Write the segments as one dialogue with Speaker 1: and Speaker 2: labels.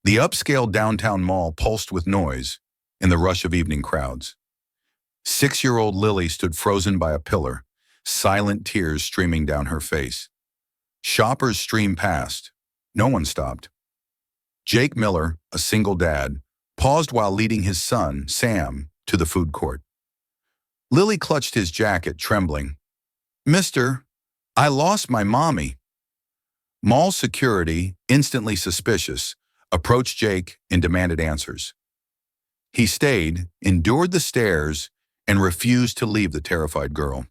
Speaker 1: The upscale downtown mall pulsed with noise in the rush of evening crowds. 6-year-old Lily stood frozen by a pillar, silent tears streaming down her face. Shoppers streamed past. No one stopped. Jake Miller, a single dad, paused while leading his son, Sam, to the food court. Lily clutched his jacket, trembling. "Mister, I lost my mommy." Mall security, instantly suspicious, approached Jake and demanded answers. He stayed, endured the stares, and refused to leave the terrified girl.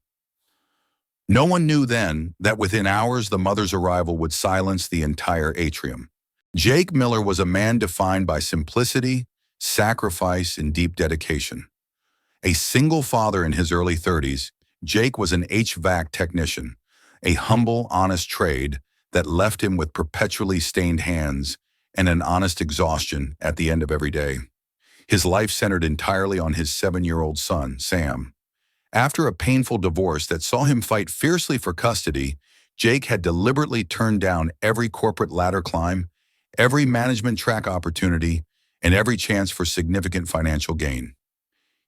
Speaker 1: No one knew then that within hours the mother's arrival would silence the entire atrium. Jake Miller was a man defined by simplicity, sacrifice, and deep dedication. A single father in his early 30s, Jake was an HVAC technician, a humble, honest trade that left him with perpetually stained hands and an honest exhaustion at the end of every day. His life centered entirely on his 7-year-old son, Sam. After a painful divorce that saw him fight fiercely for custody, Jake had deliberately turned down every corporate ladder climb, every management track opportunity, and every chance for significant financial gain.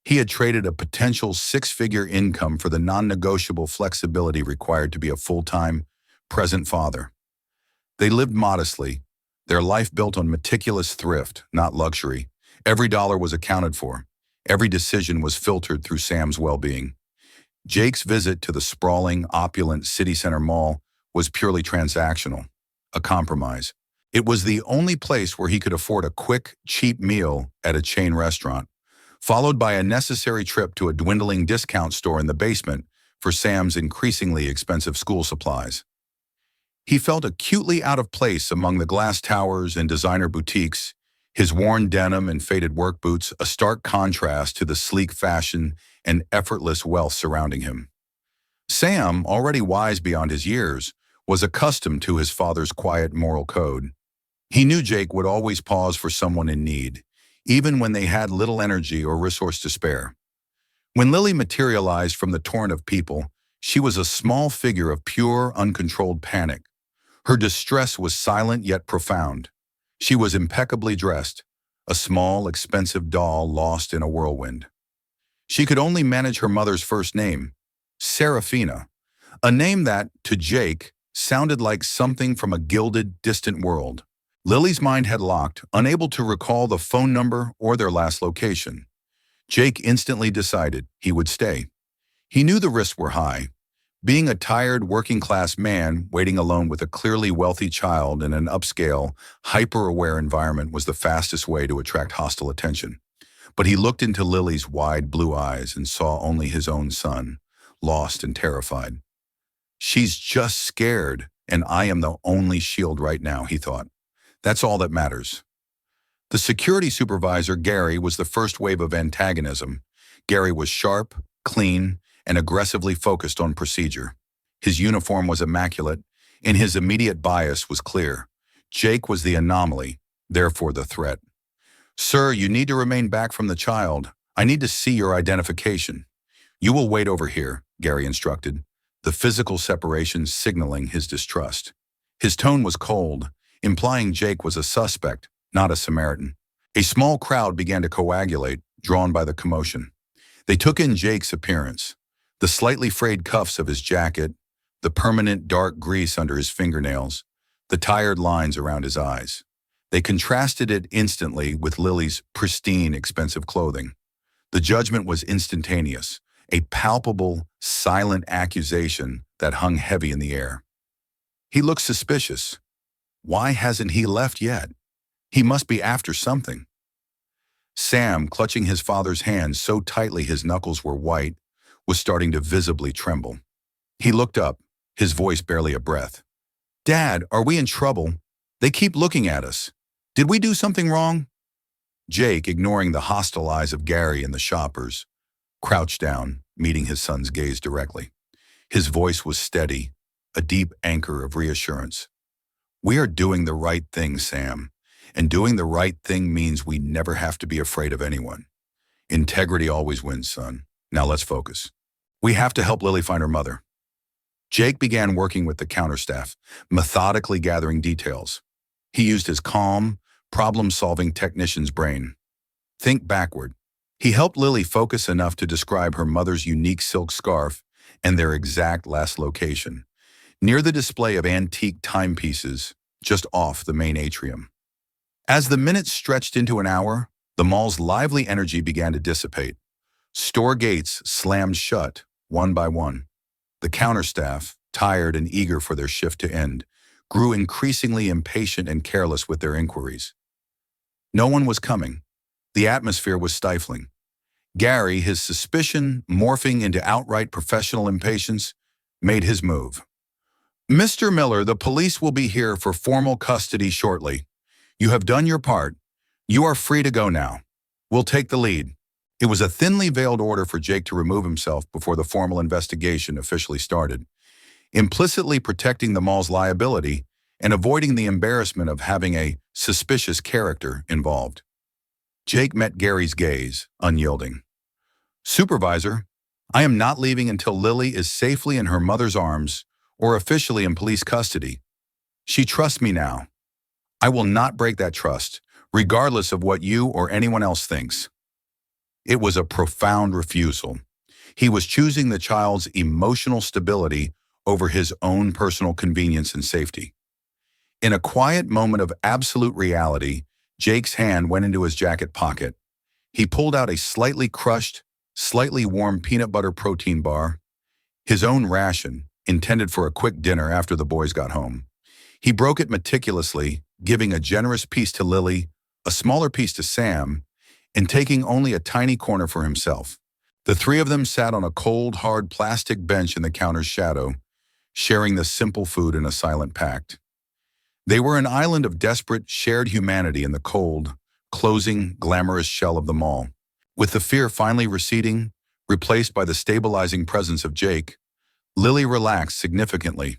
Speaker 1: He had traded a potential 6-figure income for the non-negotiable flexibility required to be a full-time, present father. They lived modestly, their life built on meticulous thrift, not luxury. Every dollar was accounted for. Every decision was filtered through Sam's well-being. Jake's visit to the sprawling, opulent city center mall was purely transactional, a compromise. It was the only place where he could afford a quick, cheap meal at a chain restaurant, followed by a necessary trip to a dwindling discount store in the basement for Sam's increasingly expensive school supplies. He felt acutely out of place among the glass towers and designer boutiques, his worn denim and faded work boots a stark contrast to the sleek fashion and effortless wealth surrounding him. Sam, already wise beyond his years, was accustomed to his father's quiet moral code. He knew Jake would always pause for someone in need, even when they had little energy or resource to spare. When Lily materialized from the torrent of people, she was a small figure of pure, uncontrolled panic. Her distress was silent yet profound. She was impeccably dressed, a small, expensive doll lost in a whirlwind. She could only manage her mother's first name, Serafina, a name that, to Jake, sounded like something from a gilded, distant world. Lily's mind had locked, unable to recall the phone number or their last location. Jake instantly decided he would stay. He knew the risks were high. Being a tired, working-class man waiting alone with a clearly wealthy child in an upscale, hyper-aware environment was the fastest way to attract hostile attention. But he looked into Lily's wide blue eyes and saw only his own son, lost and terrified. "She's just scared, and I am the only shield right now," he thought. "That's all that matters." The security supervisor, Gary, was the first wave of antagonism. Gary was sharp, clean, and aggressively focused on procedure. His uniform was immaculate, and his immediate bias was clear. Jake was the anomaly, therefore the threat. "Sir, you need to remain back from the child. I need to see your identification." "You will wait over here," Gary instructed, the physical separation signaling his distrust. His tone was cold, implying Jake was a suspect, not a Samaritan. A small crowd began to coagulate, drawn by the commotion. They took in Jake's appearance. The slightly frayed cuffs of his jacket, the permanent dark grease under his fingernails, the tired lines around his eyes. They contrasted it instantly with Lily's pristine, expensive clothing. The judgment was instantaneous, a palpable, silent accusation that hung heavy in the air. "He looks suspicious. Why hasn't he left yet? He must be after something." Sam, clutching his father's hand so tightly his knuckles were white, was starting to visibly tremble. He looked up, his voice barely a breath. "Dad, are we in trouble? They keep looking at us. Did we do something wrong?" Jake, ignoring the hostile eyes of Gary and the shoppers, crouched down, meeting his son's gaze directly. His voice was steady, a deep anchor of reassurance. "We are doing the right thing, Sam, and doing the right thing means we never have to be afraid of anyone. Integrity always wins, son. Now let's focus. We have to help Lily find her mother." Jake began working with the counter staff, methodically gathering details. He used his calm, problem-solving technician's brain. Think backward. He helped Lily focus enough to describe her mother's unique silk scarf and their exact last location, near the display of antique timepieces just off the main atrium. As the minutes stretched into an hour, the mall's lively energy began to dissipate. Store gates slammed shut, one by one. The counter staff, tired and eager for their shift to end, grew increasingly impatient and careless with their inquiries. No one was coming. The atmosphere was stifling. Gary, his suspicion morphing into outright professional impatience, made his move. "Mr. Miller, the police will be here for formal custody shortly. You have done your part. You are free to go now. We'll take the lead." It was a thinly veiled order for Jake to remove himself before the formal investigation officially started, implicitly protecting the mall's liability and avoiding the embarrassment of having a suspicious character involved. Jake met Gary's gaze, unyielding. "Supervisor, I am not leaving until Lily is safely in her mother's arms or officially in police custody. She trusts me now. I will not break that trust, regardless of what you or anyone else thinks." It was a profound refusal. He was choosing the child's emotional stability over his own personal convenience and safety. In a quiet moment of absolute reality, Jake's hand went into his jacket pocket. He pulled out a slightly crushed, slightly warm peanut butter protein bar, his own ration, intended for a quick dinner after the boys got home. He broke it meticulously, giving a generous piece to Lily, a smaller piece to Sam, and taking only a tiny corner for himself. The three of them sat on a cold, hard plastic bench in the counter's shadow, sharing the simple food in a silent pact. They were an island of desperate, shared humanity in the cold, closing, glamorous shell of the mall. With the fear finally receding, replaced by the stabilizing presence of Jake, Lily relaxed significantly.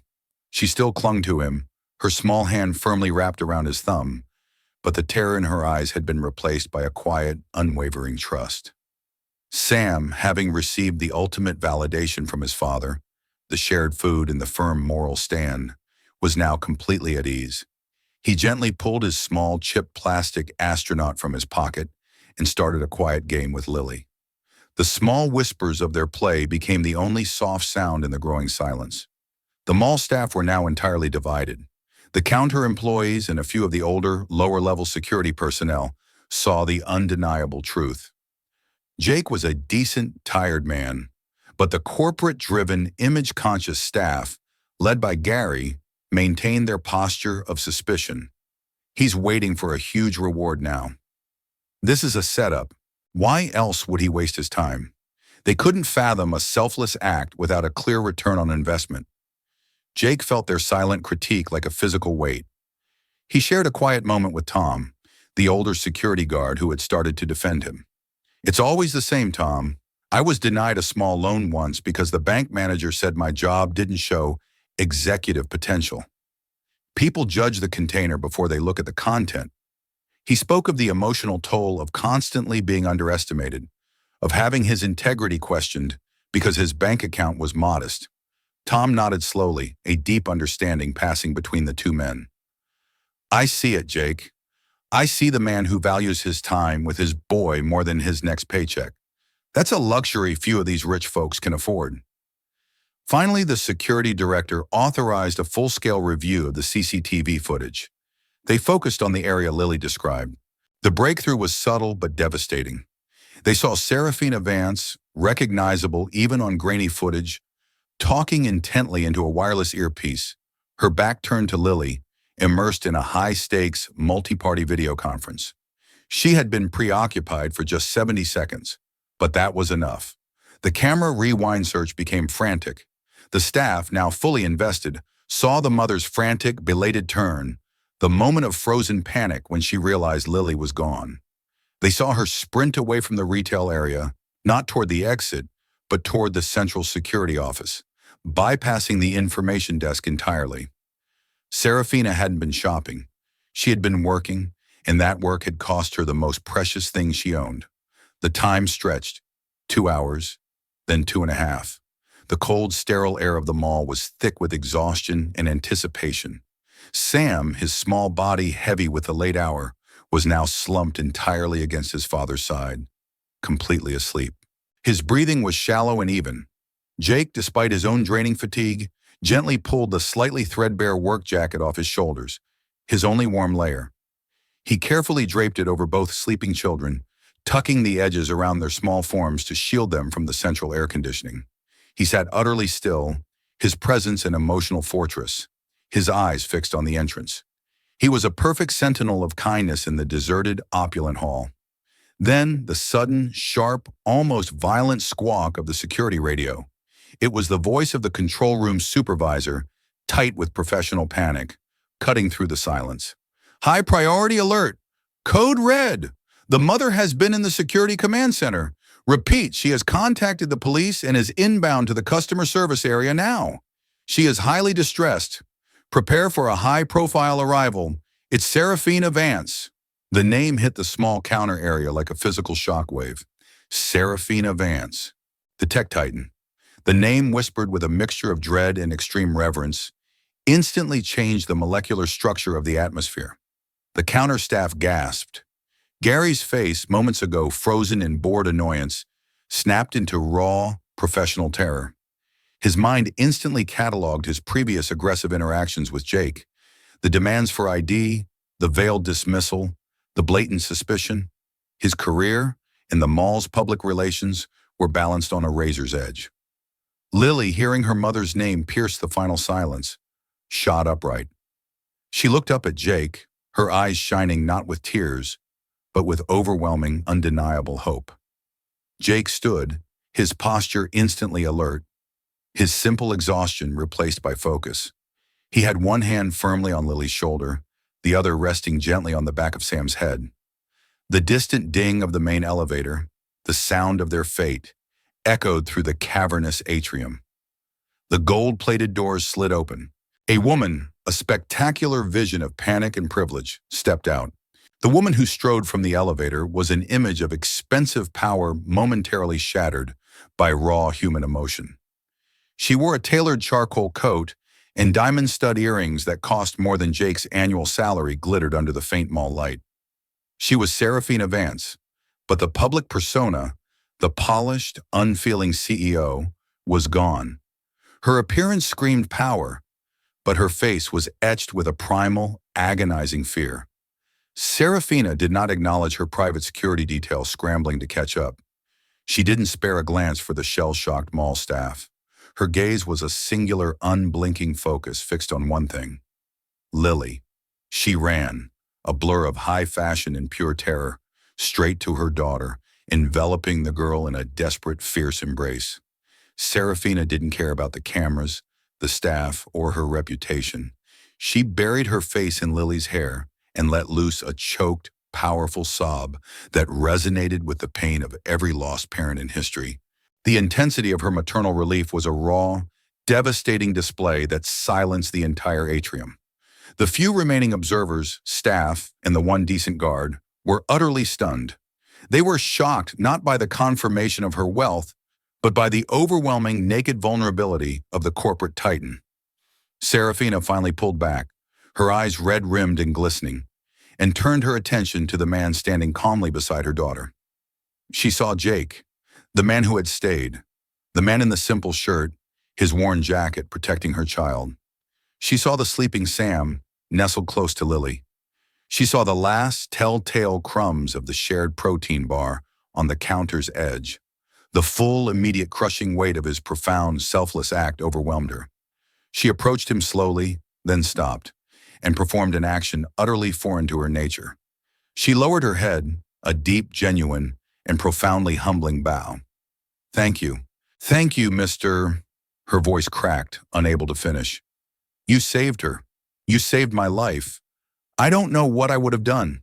Speaker 1: She still clung to him, her small hand firmly wrapped around his thumb, but the terror in her eyes had been replaced by a quiet, unwavering trust. Sam, having received the ultimate validation from his father, the shared food and the firm moral stand, was now completely at ease. He gently pulled his small, chipped plastic astronaut from his pocket and started a quiet game with Lily. The small whispers of their play became the only soft sound in the growing silence. The mall staff were now entirely divided. The counter employees and a few of the older, lower-level security personnel saw the undeniable truth. Jake was a decent, tired man, but the corporate-driven, image-conscious staff, led by Gary, maintained their posture of suspicion. He's waiting for a huge reward now. This is a setup. Why else would he waste his time? They couldn't fathom a selfless act without a clear return on investment. Jake felt their silent critique like a physical weight. He shared a quiet moment with Tom, the older security guard who had started to defend him. "It's always the same, Tom. I was denied a small loan once because the bank manager said my job didn't show executive potential. People judge the container before they look at the content." He spoke of the emotional toll of constantly being underestimated, of having his integrity questioned because his bank account was modest. Tom nodded slowly, a deep understanding passing between the two men. "I see it, Jake. I see the man who values his time with his boy more than his next paycheck. That's a luxury few of these rich folks can afford." Finally, the security director authorized a full-scale review of the CCTV footage. They focused on the area Lily described. The breakthrough was subtle but devastating. They saw Serafina Vance, recognizable even on grainy footage, talking intently into a wireless earpiece, her back turned to Lily, immersed in a high-stakes, multi-party video conference. She had been preoccupied for just 70 seconds, but that was enough. The camera rewind search became frantic. The staff, now fully invested, saw the mother's frantic, belated turn, the moment of frozen panic when she realized Lily was gone. They saw her sprint away from the retail area, not toward the exit, but toward the central security office, bypassing the information desk entirely. Serafina hadn't been shopping. She had been working, and that work had cost her the most precious thing she owned. The time stretched. 2 hours, then 2.5. The cold, sterile air of the mall was thick with exhaustion and anticipation. Sam, his small body heavy with the late hour, was now slumped entirely against his father's side, completely asleep. His breathing was shallow and even. Jake, despite his own draining fatigue, gently pulled the slightly threadbare work jacket off his shoulders, his only warm layer. He carefully draped it over both sleeping children, tucking the edges around their small forms to shield them from the central air conditioning. He sat utterly still, his presence an emotional fortress, his eyes fixed on the entrance. He was a perfect sentinel of kindness in the deserted, opulent hall. Then the sudden, sharp, almost violent squawk of the security radio. It was the voice of the control room supervisor, tight with professional panic, cutting through the silence. High priority alert! Code red! The mother has been in the security command center. Repeat, she has contacted the police and is inbound to the customer service area now. She is highly distressed. Prepare for a high-profile arrival. It's Serafina Vance. The name hit the small counter area like a physical shockwave. Serafina Vance, the tech titan. The name, whispered with a mixture of dread and extreme reverence, instantly changed the molecular structure of the atmosphere. The counter staff gasped. Gary's face, moments ago frozen in bored annoyance, snapped into raw, professional terror. His mind instantly cataloged his previous aggressive interactions with Jake. The demands for ID, the veiled dismissal, the blatant suspicion. His career and the mall's public relations were balanced on a razor's edge. Lily, hearing her mother's name pierce the final silence, shot upright. She looked up at Jake, her eyes shining not with tears, but with overwhelming, undeniable hope. Jake stood, his posture instantly alert, his simple exhaustion replaced by focus. He had one hand firmly on Lily's shoulder, the other resting gently on the back of Sam's head. The distant ding of the main elevator, the sound of their fate, echoed through the cavernous atrium. The gold-plated doors slid open. A woman, a spectacular vision of panic and privilege, stepped out. The woman who strode from the elevator was an image of expensive power momentarily shattered by raw human emotion. She wore a tailored charcoal coat, and diamond stud earrings that cost more than Jake's annual salary glittered under the faint mall light. She was Serafina Vance, but the public persona, the polished, unfeeling CEO, was gone. Her appearance screamed power, but her face was etched with a primal, agonizing fear. Serafina did not acknowledge her private security detail scrambling to catch up. She didn't spare a glance for the shell-shocked mall staff. Her gaze was a singular, unblinking focus fixed on one thing. Lily. She ran, a blur of high fashion and pure terror, straight to her daughter, enveloping the girl in a desperate, fierce embrace. Serafina didn't care about the cameras, the staff, or her reputation. She buried her face in Lily's hair and let loose a choked, powerful sob that resonated with the pain of every lost parent in history. The intensity of her maternal relief was a raw, devastating display that silenced the entire atrium. The few remaining observers, staff, and the one decent guard were utterly stunned. They were shocked not by the confirmation of her wealth, but by the overwhelming naked vulnerability of the corporate titan. Serafina finally pulled back, her eyes red-rimmed and glistening, and turned her attention to the man standing calmly beside her daughter. She saw Jake, the man who had stayed, the man in the simple shirt, his worn jacket protecting her child. She saw the sleeping Sam, nestled close to Lily. She saw the last telltale crumbs of the shared protein bar on the counter's edge. The full, immediate crushing weight of his profound, selfless act overwhelmed her. She approached him slowly, then stopped, and performed an action utterly foreign to her nature. She lowered her head, a deep, genuine, and profoundly humbling bow. "Thank you. Thank you, Mr." Her voice cracked, unable to finish. "You saved her. You saved my life. I don't know what I would have done."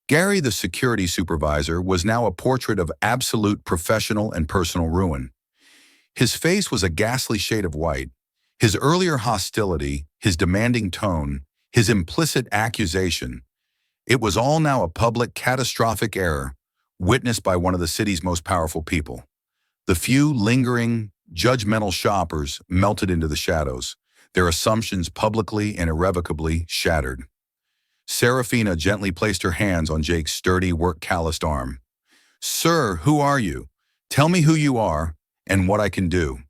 Speaker 1: Gary, the security supervisor, was now a portrait of absolute professional and personal ruin. His face was a ghastly shade of white. His earlier hostility, his demanding tone, his implicit accusation, it was all now a public, catastrophic error, witnessed by one of the city's most powerful people. The few lingering, judgmental shoppers melted into the shadows, their assumptions publicly and irrevocably shattered. Serafina gently placed her hands on Jake's sturdy, work-calloused arm. "Sir, who are you? Tell me who you are and what I can do."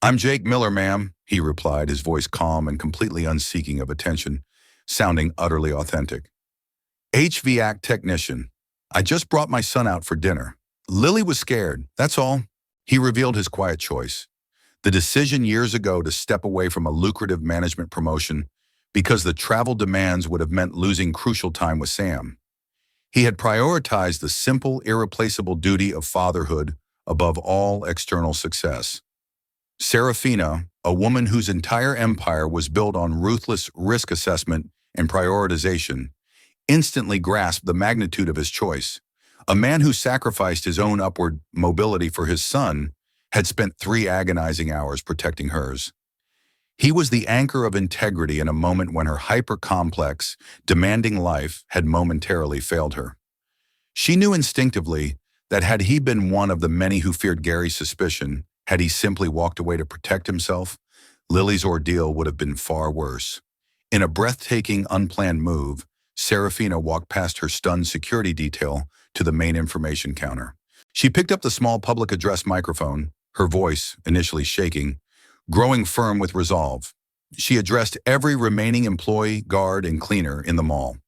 Speaker 1: "I'm Jake Miller, ma'am," he replied, his voice calm and completely unseeking of attention, sounding utterly authentic. "HVAC technician. I just brought my son out for dinner. Lily was scared, that's all." He revealed his quiet choice. The decision years ago to step away from a lucrative management promotion because the travel demands would have meant losing crucial time with Sam. He had prioritized the simple, irreplaceable duty of fatherhood above all external success. Serafina, a woman whose entire empire was built on ruthless risk assessment and prioritization, instantly grasped the magnitude of his choice. A man who sacrificed his own upward mobility for his son had spent 3 agonizing hours protecting hers. He was the anchor of integrity in a moment when her hyper-complex, demanding life had momentarily failed her. She knew instinctively that had he been one of the many who feared Gary's suspicion, had he simply walked away to protect himself, Lily's ordeal would have been far worse. In a breathtaking, unplanned move, Serafina walked past her stunned security detail to the main information counter. She picked up the small public address microphone, her voice, initially shaking, growing firm with resolve. She addressed every remaining employee, guard, and cleaner in the mall.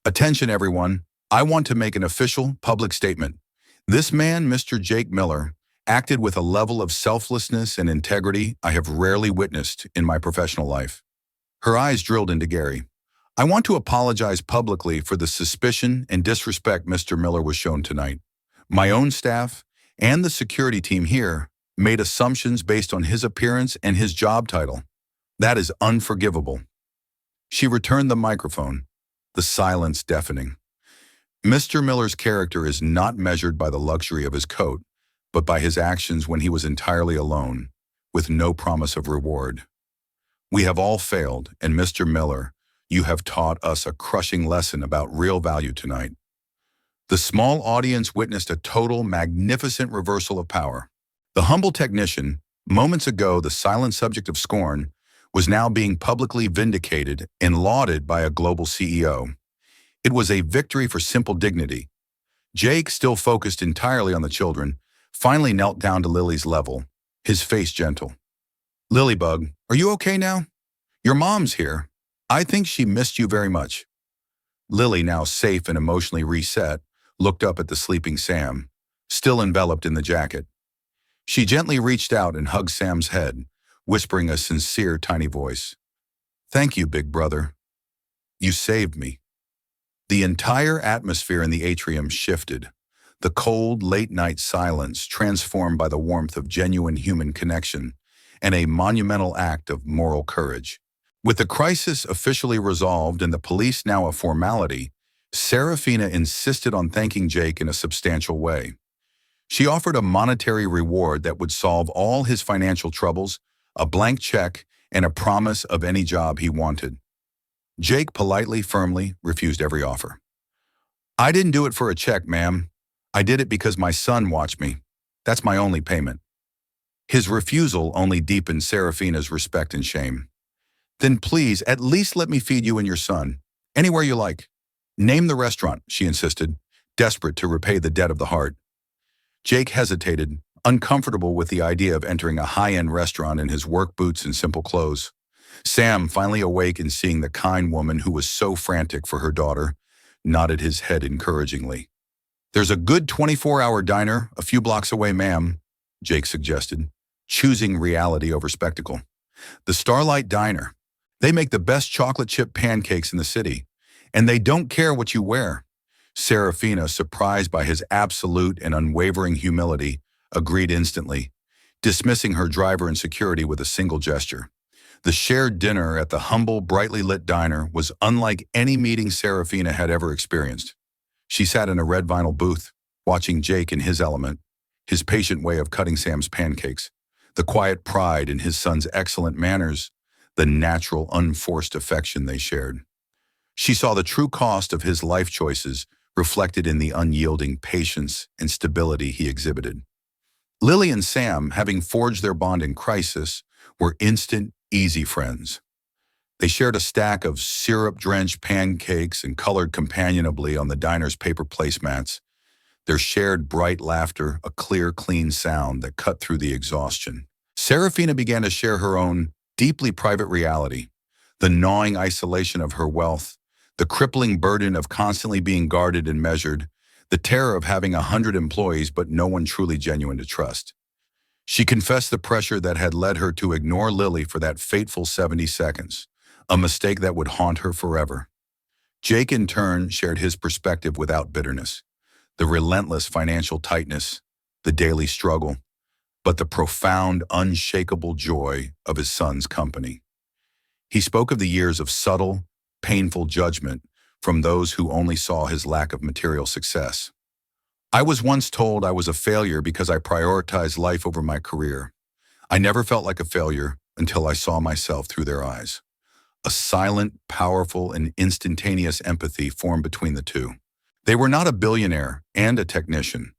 Speaker 1: "Attention, everyone. I want to make an official, public statement. This man, Mr. Jake Miller, acted with a level of selflessness and integrity I have rarely witnessed in my professional life." Her eyes drilled into Gary. "I want to apologize publicly for the suspicion and disrespect Mr. Miller was shown tonight. My own staff and the security team here made assumptions based on his appearance and his job title. That is unforgivable." She returned the microphone, the silence deafening. "Mr. Miller's character is not measured by the luxury of his coat, but by his actions when he was entirely alone, with no promise of reward. We have all failed, and Mr. Miller, you have taught us a crushing lesson about real value tonight." The small audience witnessed a total, magnificent reversal of power. The humble technician, moments ago the silent subject of scorn, was now being publicly vindicated and lauded by a global CEO. It was a victory for simple dignity. Jake, still focused entirely on the children, finally knelt down to Lily's level, his face gentle. "Lilybug, are you okay now? Your mom's here. I think she missed you very much." Lily, now safe and emotionally reset, looked up at the sleeping Sam, still enveloped in the jacket. She gently reached out and hugged Sam's head, whispering a sincere, tiny voice. "Thank you, big brother. You saved me." The entire atmosphere in the atrium shifted, the cold, late-night silence transformed by the warmth of genuine human connection and a monumental act of moral courage. With the crisis officially resolved and the police now a formality, Serafina insisted on thanking Jake in a substantial way. She offered a monetary reward that would solve all his financial troubles, a blank check, and a promise of any job he wanted. Jake politely, firmly refused every offer. "I didn't do it for a check, ma'am. I did it because my son watched me. That's my only payment." His refusal only deepened Serafina's respect and shame. "Then please, at least let me feed you and your son. Anywhere you like. Name the restaurant," she insisted, desperate to repay the debt of the heart. Jake hesitated, uncomfortable with the idea of entering a high-end restaurant in his work boots and simple clothes. Sam, finally awake and seeing the kind woman who was so frantic for her daughter, nodded his head encouragingly. "There's a good 24-hour diner a few blocks away, ma'am," Jake suggested, choosing reality over spectacle. "The Starlight Diner. They make the best chocolate chip pancakes in the city, and they don't care what you wear." Serafina, surprised by his absolute and unwavering humility, agreed instantly, dismissing her driver and security with a single gesture. The shared dinner at the humble, brightly lit diner was unlike any meeting Serafina had ever experienced. She sat in a red vinyl booth, watching Jake in his element, his patient way of cutting Sam's pancakes, the quiet pride in his son's excellent manners, the natural, unforced affection they shared. She saw the true cost of his life choices reflected in the unyielding patience and stability he exhibited. Lily and Sam, having forged their bond in crisis, were instant, easy friends. They shared a stack of syrup-drenched pancakes and colored companionably on the diner's paper placemats, their shared bright laughter a clear, clean sound that cut through the exhaustion. Serafina began to share her own deeply private reality, the gnawing isolation of her wealth, the crippling burden of constantly being guarded and measured, the terror of having 100 employees but no one truly genuine to trust. She confessed the pressure that had led her to ignore Lily for that fateful 70 seconds, a mistake that would haunt her forever. Jake, in turn, shared his perspective without bitterness, the relentless financial tightness, the daily struggle, but the profound, unshakable joy of his son's company. He spoke of the years of subtle, painful judgment from those who only saw his lack of material success. I was once told I was a failure because I prioritized life over my career. I never felt like a failure until I saw myself through their eyes. A silent, powerful, and instantaneous empathy formed between the two. They were not a billionaire and a technician.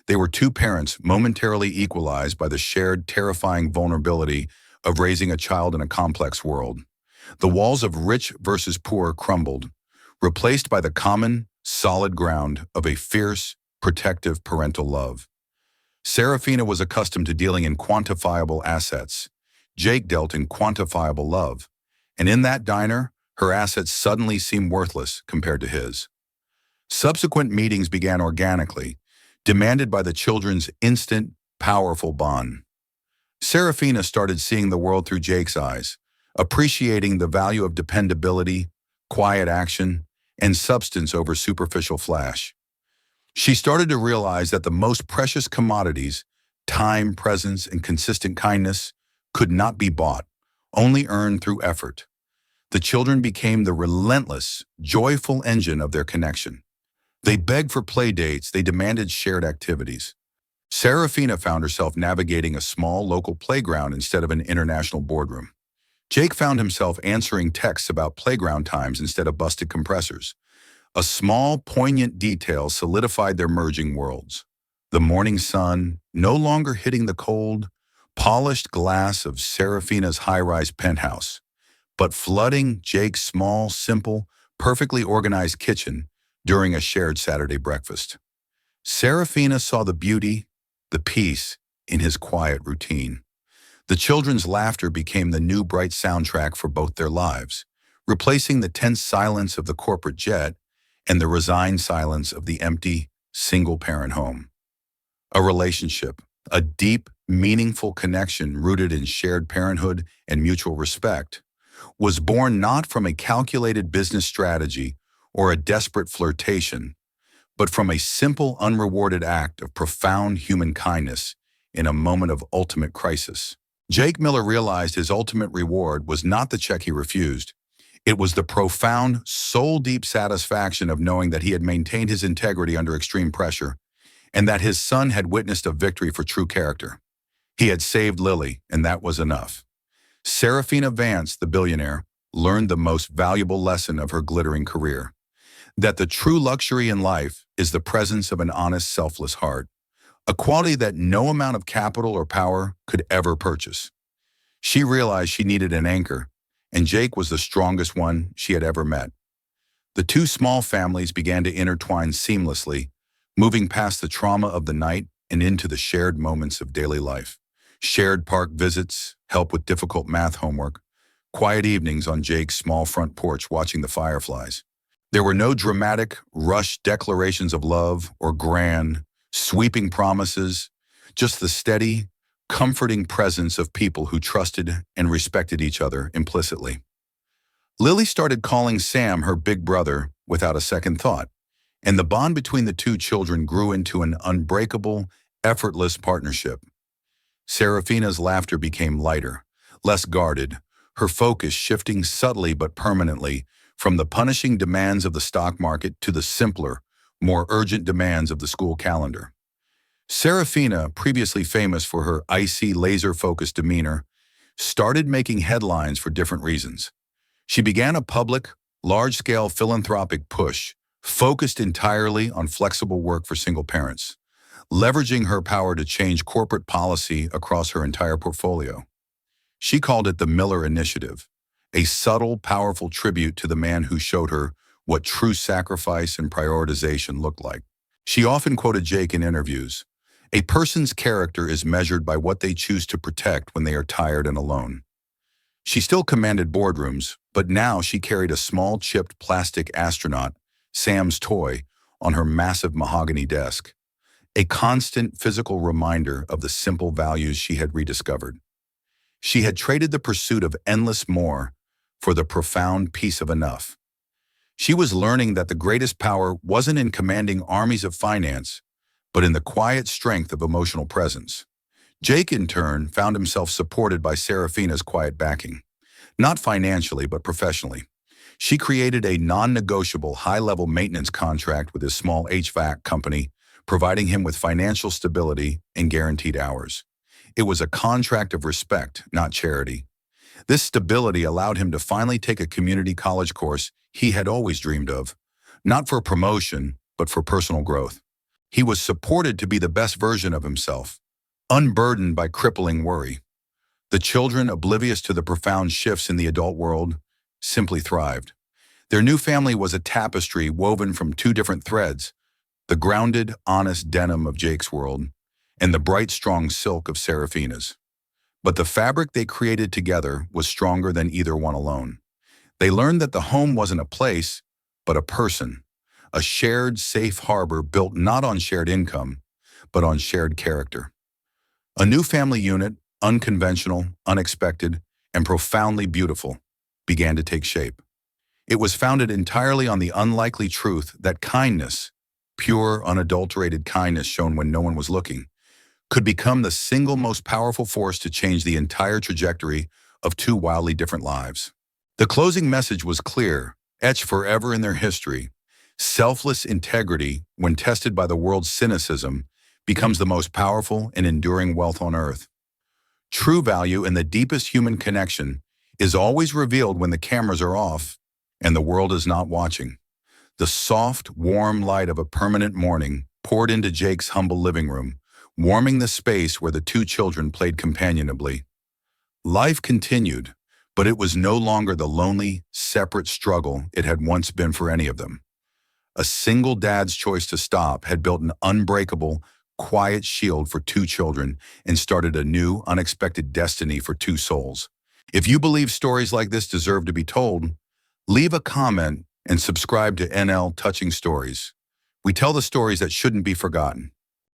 Speaker 1: They were two parents momentarily equalized by the shared, terrifying vulnerability of raising a child in a complex world. The walls of rich versus poor crumbled, replaced by the common, solid ground of a fierce, protective parental love. Serafina was accustomed to dealing in quantifiable assets. Jake dealt in quantifiable love. And in that diner, her assets suddenly seemed worthless compared to his. Subsequent meetings began organically, demanded by the children's instant, powerful bond. Serafina started seeing the world through Jake's eyes, appreciating the value of dependability, quiet action, and substance over superficial flash. She started to realize that the most precious commodities, time, presence, and consistent kindness, could not be bought, only earned through effort. The children became the relentless, joyful engine of their connection. They begged for play dates, they demanded shared activities. Serafina found herself navigating a small local playground instead of an international boardroom. Jake found himself answering texts about playground times instead of busted compressors. A small, poignant detail solidified their merging worlds. The morning sun, no longer hitting the cold, polished glass of Serafina's high-rise penthouse, but flooding Jake's small, simple, perfectly organized kitchen during a shared Saturday breakfast. Serafina saw the beauty, the peace, in his quiet routine. The children's laughter became the new bright soundtrack for both their lives, replacing the tense silence of the corporate jet and the resigned silence of the empty, single-parent home. A relationship, a deep, meaningful connection rooted in shared parenthood and mutual respect, was born not from a calculated business strategy or a desperate flirtation, but from a simple, unrewarded act of profound human kindness in a moment of ultimate crisis. Jake Miller realized his ultimate reward was not the check he refused. It was the profound, soul-deep satisfaction of knowing that he had maintained his integrity under extreme pressure, and that his son had witnessed a victory for true character. He had saved Lily, and that was enough. Serafina Vance, the billionaire, learned the most valuable lesson of her glittering career, that the true luxury in life is the presence of an honest, selfless heart, a quality that no amount of capital or power could ever purchase. She realized she needed an anchor, and Jake was the strongest one she had ever met. The two small families began to intertwine seamlessly, moving past the trauma of the night and into the shared moments of daily life. Shared park visits, help with difficult math homework, quiet evenings on Jake's small front porch watching the fireflies. There were no dramatic, rushed declarations of love or grand, sweeping promises, just the steady, comforting presence of people who trusted and respected each other implicitly. Lily started calling Sam her big brother without a second thought, and the bond between the two children grew into an unbreakable, effortless partnership. Serafina's laughter became lighter, less guarded, her focus shifting subtly but permanently from the punishing demands of the stock market to the simpler, more urgent demands of the school calendar. Serafina, previously famous for her icy, laser-focused demeanor, started making headlines for different reasons. She began a public, large-scale philanthropic push, focused entirely on flexible work for single parents, leveraging her power to change corporate policy across her entire portfolio. She called it the Miller Initiative, a subtle, powerful tribute to the man who showed her what true sacrifice and prioritization looked like. She often quoted Jake in interviews. A person's character is measured by what they choose to protect when they are tired and alone. She still commanded boardrooms, but now she carried a small chipped plastic astronaut, Sam's toy, on her massive mahogany desk, a constant physical reminder of the simple values she had rediscovered. She had traded the pursuit of endless more for the profound peace of enough. She was learning that the greatest power wasn't in commanding armies of finance, but in the quiet strength of emotional presence. Jake, in turn, found himself supported by Serafina's quiet backing, not financially but professionally. She created a non-negotiable high-level maintenance contract with his small HVAC company, providing him with financial stability and guaranteed hours. It was a contract of respect, not charity. This stability allowed him to finally take a community college course he had always dreamed of, not for promotion, but for personal growth. He was supported to be the best version of himself, unburdened by crippling worry. The children, oblivious to the profound shifts in the adult world, simply thrived. Their new family was a tapestry woven from two different threads, the grounded, honest denim of Jake's world and the bright, strong silk of Serafina's. But the fabric they created together was stronger than either one alone. They learned that the home wasn't a place, but a person, a shared, safe harbor built not on shared income, but on shared character. A new family unit, unconventional, unexpected, and profoundly beautiful, began to take shape. It was founded entirely on the unlikely truth that kindness, pure, unadulterated kindness shown when no one was looking, could become the single most powerful force to change the entire trajectory of two wildly different lives. The closing message was clear, etched forever in their history. Selfless integrity, when tested by the world's cynicism, becomes the most powerful and enduring wealth on earth. True value and the deepest human connection is always revealed when the cameras are off and the world is not watching. The soft, warm light of a permanent morning poured into Jake's humble living room, warming the space where the two children played companionably. Life continued, but it was no longer the lonely, separate struggle it had once been for any of them. A single dad's choice to stop had built an unbreakable, quiet shield for two children and started a new, unexpected destiny for two souls. If you believe stories like this deserve to be told, leave a comment and subscribe to NL Touching Stories. We tell the stories that shouldn't be forgotten.